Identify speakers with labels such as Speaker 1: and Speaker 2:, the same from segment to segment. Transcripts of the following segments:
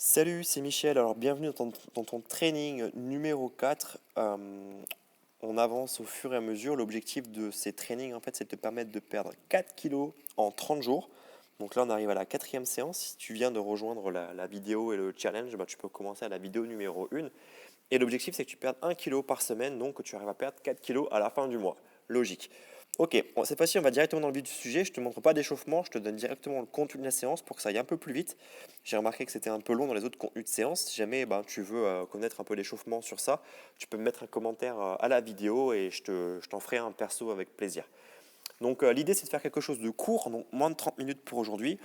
Speaker 1: Salut, c'est Michel. Alors, bienvenue dans ton training numéro 4. On avance au fur et à mesure. L'objectif de ces trainings, en fait, c'est de te permettre de perdre 4 kilos en 30 jours. Donc là, on arrive à la quatrième séance. Si tu viens de rejoindre la vidéo et le challenge, bah, tu peux commencer à la vidéo numéro 1. Et l'objectif, c'est que tu perdes 1 kilo par semaine, donc que tu arrives à perdre 4 kilos à la fin du mois. Logique. Ok, bon, cette fois-ci, on va directement dans le vif du sujet. Je ne te montre pas d'échauffement, je te donne directement le contenu de la séance pour que ça aille un peu plus vite. J'ai remarqué que c'était un peu long dans les autres contenus de séance. Si jamais tu veux connaître un peu l'échauffement sur ça, tu peux me mettre un commentaire à la vidéo et je t'en ferai un perso avec plaisir. Donc l'idée, c'est de faire quelque chose de court, donc moins de 30 minutes pour aujourd'hui.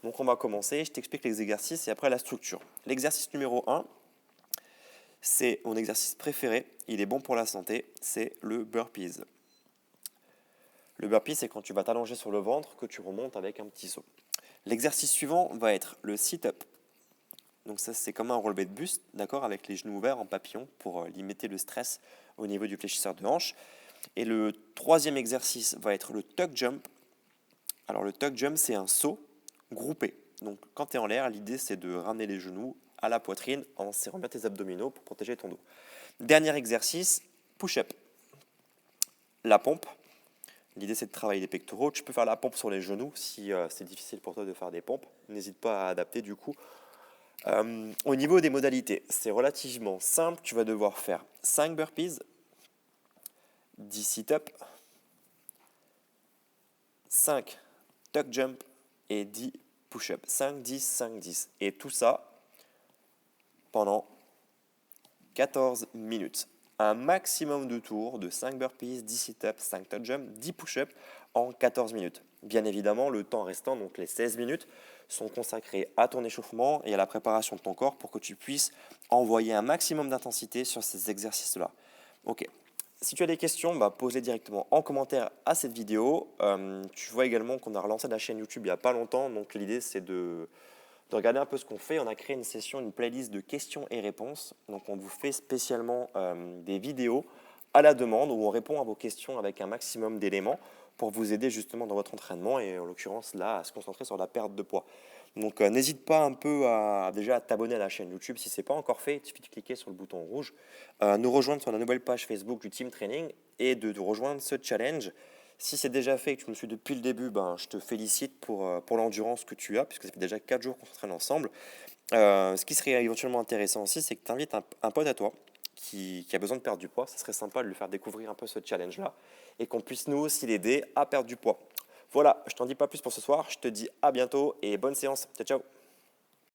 Speaker 1: Donc on va commencer, je t'explique les exercices et après la structure. L'exercice numéro 1, c'est mon exercice préféré, il est bon pour la santé, c'est le burpees. Le burpee, c'est quand tu vas t'allonger sur le ventre que tu remontes avec un petit saut. L'exercice suivant va être le sit-up. Donc ça, c'est comme un relevé de buste, d'accord, avec les genoux ouverts en papillon pour limiter le stress au niveau du fléchisseur de hanche. Et le troisième exercice va être le tuck jump. Alors le tuck jump, c'est un saut groupé. Donc quand tu es en l'air, l'idée c'est de ramener les genoux à la poitrine en serrant bien tes abdominaux pour protéger ton dos. Dernier exercice, push-up. La pompe. L'idée, c'est de travailler les pectoraux. Tu peux faire la pompe sur les genoux si c'est difficile pour toi de faire des pompes. N'hésite pas à adapter du coup. Au niveau des modalités, c'est relativement simple. Tu vas devoir faire 5 burpees, 10 sit-ups, 5 tuck jump et 10 push-ups. 5, 10, 5, 10. Et tout ça pendant 14 minutes. Un maximum de tours de 5 burpees, 10 sit-ups, 5 tuck jump, 10 push-ups en 14 minutes. Bien évidemment, le temps restant, donc les 16 minutes, sont consacrés à ton échauffement et à la préparation de ton corps pour que tu puisses envoyer un maximum d'intensité sur ces exercices-là. Ok. Si tu as des questions, pose-les directement en commentaire à cette vidéo. Tu vois également qu'on a relancé la chaîne YouTube il n'y a pas longtemps, donc l'idée c'est de regarder un peu ce qu'on fait. On a créé une session, une playlist de questions et réponses. Donc on vous fait spécialement des vidéos à la demande où on répond à vos questions avec un maximum d'éléments pour vous aider justement dans votre entraînement et en l'occurrence là à se concentrer sur la perte de poids. Donc n'hésite pas un peu déjà à t'abonner à la chaîne YouTube si ce n'est pas encore fait. Il suffit de cliquer sur le bouton rouge, nous rejoindre sur la nouvelle page Facebook du Team Training et de rejoindre ce challenge. Si c'est déjà fait et que tu me suis depuis le début, je te félicite pour l'endurance que tu as, puisque ça fait déjà 4 jours qu'on s'entraîne ensemble. Ce qui serait éventuellement intéressant aussi, c'est que tu invites un pote à toi qui a besoin de perdre du poids. Ce serait sympa de lui faire découvrir un peu ce challenge-là et qu'on puisse nous aussi l'aider à perdre du poids. Voilà, je t'en dis pas plus pour ce soir. Je te dis à bientôt et bonne séance. Ciao, ciao.